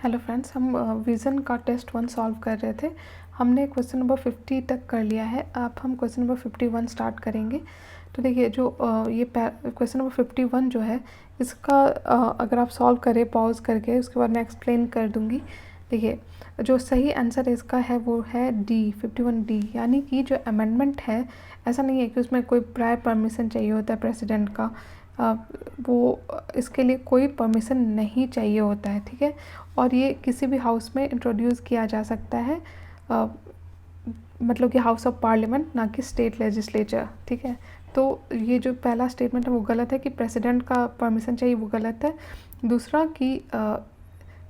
Hello friends, हम vision का test 1 solve कर रहे थे। हमने क्वेश्चन नंबर 50 तक कर लिया है। अब हम क्वेश्चन नंबर 51 स्टार्ट करेंगे। तो देखिए जो ये क्वेश्चन नंबर 51 जो है इसका अगर आप सॉल्व करें पॉज करके, उसके बाद मैं एक्सप्लेन कर दूँगी। देखिए जो सही आंसर इसका है वो है डी 51 डी, यानी कि जो अमेंडमेंट है ऐसा नहीं है कि उसमें कोई प्रायर परमिशन चाहिए होता है प्रेसिडेंट का। वो इसके लिए कोई परमिशन नहीं चाहिए होता है, ठीक है। और ये किसी भी हाउस में इंट्रोड्यूस किया जा सकता है, मतलब कि हाउस ऑफ पार्लियामेंट, ना कि स्टेट लेजिस्लेचर, ठीक है। तो ये जो पहला स्टेटमेंट है वो गलत है कि प्रेसिडेंट का परमिशन चाहिए, वो गलत है। दूसरा कि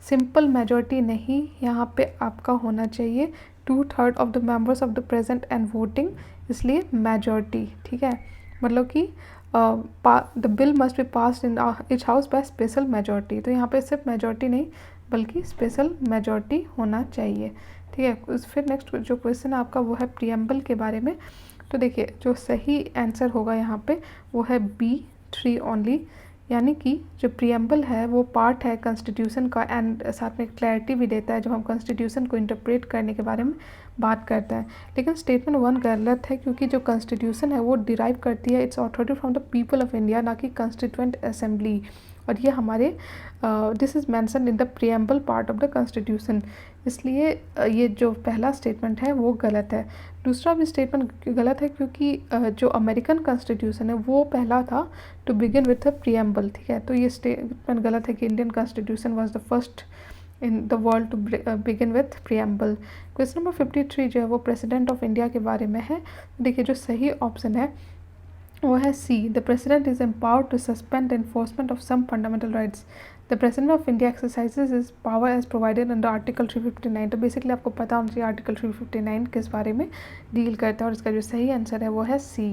सिंपल मेजॉरिटी नहीं, यहाँ पे आपका होना चाहिए 2/3 of the members of the present and voting, इसलिए मेजॉरिटी, ठीक है। मतलब कि the bill must be passed in each house by special majority. तो यहाँ पे सिर्फ मेजॉरिटी नहीं बल्कि स्पेशल मेजॉरिटी होना चाहिए, ठीक है। फिर नेक्स्ट जो क्वेश्चन है आपका वो है प्रीएम्बल के बारे में। तो देखिए जो सही आंसर होगा यहाँ पे वो है B3 ओनली, यानी कि जो प्रीएम्बल है वो पार्ट है कॉन्स्टिट्यूशन का एंड साथ में क्लैरिटी भी देता है जब हम कॉन्स्टिट्यूशन को इंटरप्रेट करने के बारे में बात करते हैं। लेकिन स्टेटमेंट 1 गलत है क्योंकि जो कॉन्स्टिट्यूशन है वो डिराइव करती है its authority from the people of India, ना कि कॉन्स्टिट्यूएंट असेंबली। और ये हमारे this is mention in the preamble part of the constitution, इसलिए ये जो पहला स्टेटमेंट है वो गलत है। दूसरा भी स्टेटमेंट गलत है क्योंकि जो अमेरिकन कॉन्स्टिट्यूशन है वो पहला था to begin with a preamble, ठीक है। तो ये स्टेटमेंट गलत है कि Indian constitution was the first in the world to begin with preamble. Question number 53 जो है वो प्रेसिडेंट ऑफ इंडिया के बारे में है। देखिए जो सही ऑप्शन है वो है see, the president is empowered to suspend enforcement of some fundamental rights. The president of India exercises his power as provided under article 359। तो बेसिकली आपको पता होना चाहिए आर्टिकल 359 किस बारे में डील करता है, और इसका जो सही आंसर है वो है सी।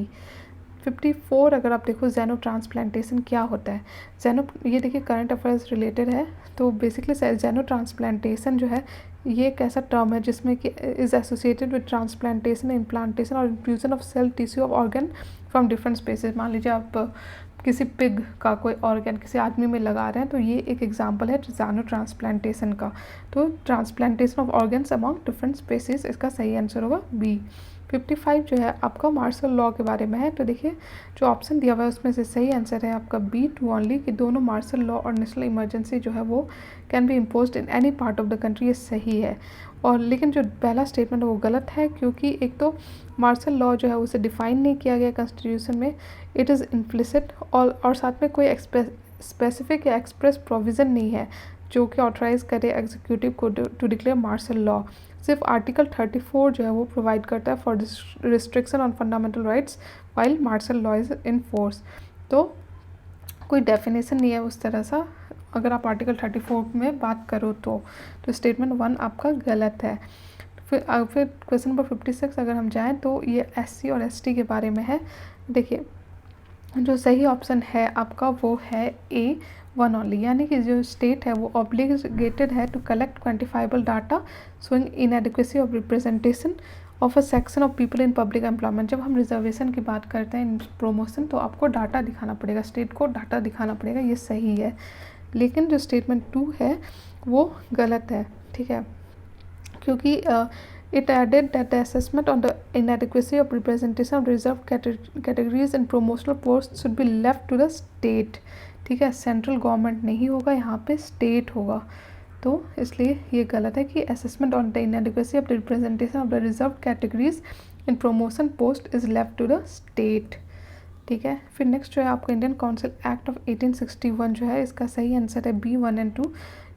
54 अगर आप देखो ज़ेनो ट्रांसप्लांटेशन क्या होता है। ज़ेनो ये देखिए करंट अफेयर्स रिलेटेड है। तो बेसिकली ज़ेनो ट्रांसप्लांटेशन जो है ये एक ऐसा टर्म है जिसमें कि is associated with transplantation, implantation और infusion of cell tissue of organ from different spaces. मान लीजिए आप किसी पिग का कोई ऑर्गन किसी आदमी में लगा रहे हैं, तो ये एक एग्जांपल है ज़ेनो ट्रांसप्लांटेशन का। तो transplantation of organs among different species, इसका सही आंसर होगा बी। 55 जो है आपका मार्शल लॉ के बारे में है। तो देखिए जो ऑप्शन दिया हुआ है उसमें से सही आंसर है आपका B2 ओनली, कि दोनों मार्शल लॉ और नेशनल इमरजेंसी जो है वो can be imposed in any part of the country, ये सही है। और लेकिन जो पहला स्टेटमेंट है वो गलत है क्योंकि एक तो मार्शल लॉ जो है उसे डिफाइन नहीं किया गया कॉन्स्टिट्यूशन में, इट इज़ इम्प्लिसिट, और साथ में कोई स्पेसिफिक या एक्सप्रेस प्रोविज़न नहीं है जो कि ऑथराइज करे एग्जीक्यूटिव को टू डिक्लेयर मार्शल लॉ। सिर्फ आर्टिकल 34 जो है वो प्रोवाइड करता है for restriction on fundamental rights while martial law is in force. तो कोई डेफिनेशन नहीं है उस तरह सा अगर आप आर्टिकल 34 में बात करो तो स्टेटमेंट 1 आपका गलत है। फिर क्वेश्चन नंबर 56 अगर हम जाएँ तो ये SC और ST के बारे में है। देखिए जो सही ऑप्शन है आपका वो है A1 ओनली, यानी कि जो स्टेट है वो ऑब्लिगेटेड है to collect quantifiable data showing inadequacy of representation of a section of people in public employment. जब हम रिजर्वेशन की बात करते हैं इन प्रमोशन, तो आपको डाटा दिखाना पड़ेगा, स्टेट को डाटा दिखाना पड़ेगा, ये सही है। लेकिन जो स्टेटमेंट 2 है वो गलत है, ठीक है, क्योंकि it added that the assessment on the inadequacy of representation of reserved categories in promotional posts should be left to the state, ठीक है। सेंट्रल गवर्नमेंट नहीं होगा, यहाँ पे स्टेट होगा। तो इसलिए ये गलत है कि assessment on the inadequacy of the representation of the reserved categories in promotion post is left to the state, ठीक है। फिर नेक्स्ट जो है आपका इंडियन काउंसिल एक्ट ऑफ 1861 जो है इसका सही आंसर है B1 एंड 2,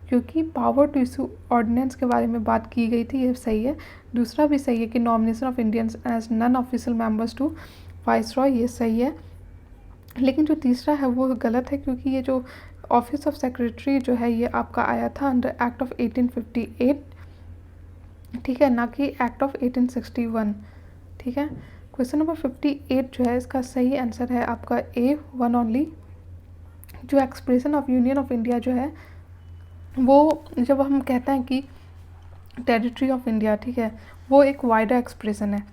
क्योंकि पावर टू इशू ऑर्डिनेंस के बारे में बात की गई थी, ये सही है। दूसरा भी सही है कि nomination of Indians as non official members to viceroy, ये सही है। लेकिन जो तीसरा है वो गलत है क्योंकि ये जो ऑफिस ऑफ सेक्रेटरी जो है ये आपका आया था अंडर एक्ट ऑफ 1858, ठीक है, ना कि एक्ट ऑफ 1861, ठीक है। क्वेश्चन नंबर 58 जो है इसका सही आंसर है आपका A1 ओनली। जो expression of union of India जो है वो जब हम कहते हैं कि टेरिटरी ऑफ इंडिया, ठीक है, वो एक वाइडर एक्सप्रेशन है,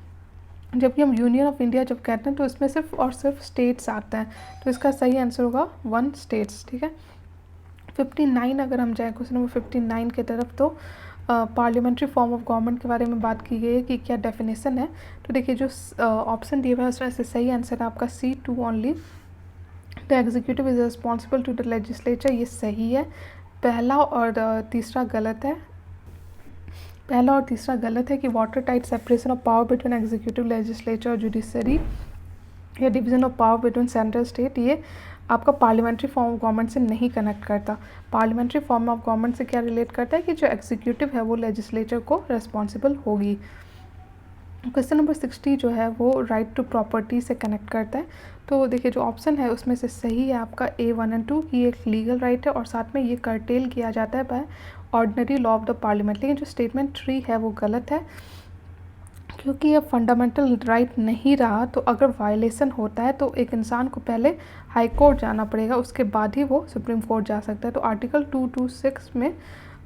जबकि हम यूनियन ऑफ इंडिया जब कहते हैं तो इसमें सिर्फ और सिर्फ स्टेट्स आते हैं। तो इसका सही आंसर होगा 1 स्टेट्स, ठीक है। 59 अगर हम जाएँ क्वेश्चन नंबर 59 की तरफ, तो पार्लियामेंट्री फॉर्म ऑफ गवर्नमेंट के बारे में बात की गई है कि क्या डेफिनेशन है। तो देखिए जो ऑप्शन दिया हुआ है उसमें से सही आंसर है आपका C2 only. The executive is responsible to the legislature, ये सही है। पहला और तीसरा गलत है। पहला और तीसरा गलत है कि water tight separation of power between executive, legislature और जुडिशरी या division of power between central state, ये आपका पार्लियामेंट्री फॉर्म ऑफ गवर्नमेंट से नहीं कनेक्ट करता। पार्लियामेंट्री फॉर्म ऑफ गवर्नमेंट से क्या रिलेट करता है कि जो एग्जीक्यूटिव है वो लेजिस्लेचर को रिस्पॉन्सिबल होगी। क्वेश्चन नंबर 60 जो है वो राइट टू प्रॉपर्टी से कनेक्ट करता है। तो देखिए जो ऑप्शन है उसमें से सही है आपका A1 और 2 की एक लीगल राइट है और साथ में ये कर्टेल किया जाता है by ordinary law of the parliament. लेकिन जो स्टेटमेंट 3 है वो गलत है, क्योंकि ये फंडामेंटल राइट नहीं रहा। तो अगर वायलेशन होता है तो एक इंसान को पहले हाई कोर्ट जाना पड़ेगा, उसके बाद ही वो सुप्रीम कोर्ट जा सकता है। तो आर्टिकल 226 में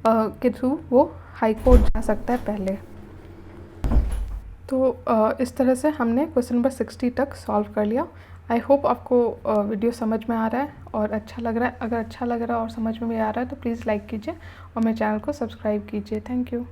के थ्रू वो हाई कोर्ट जा सकता है पहले। तो इस तरह से हमने क्वेश्चन नंबर 60 तक सॉल्व कर लिया। आई होप आपको वीडियो समझ में आ रहा है और अच्छा लग रहा है। अगर अच्छा लग रहा है और समझ में भी आ रहा है तो प्लीज़ लाइक कीजिए और मेरे चैनल को सब्सक्राइब कीजिए। Thank you.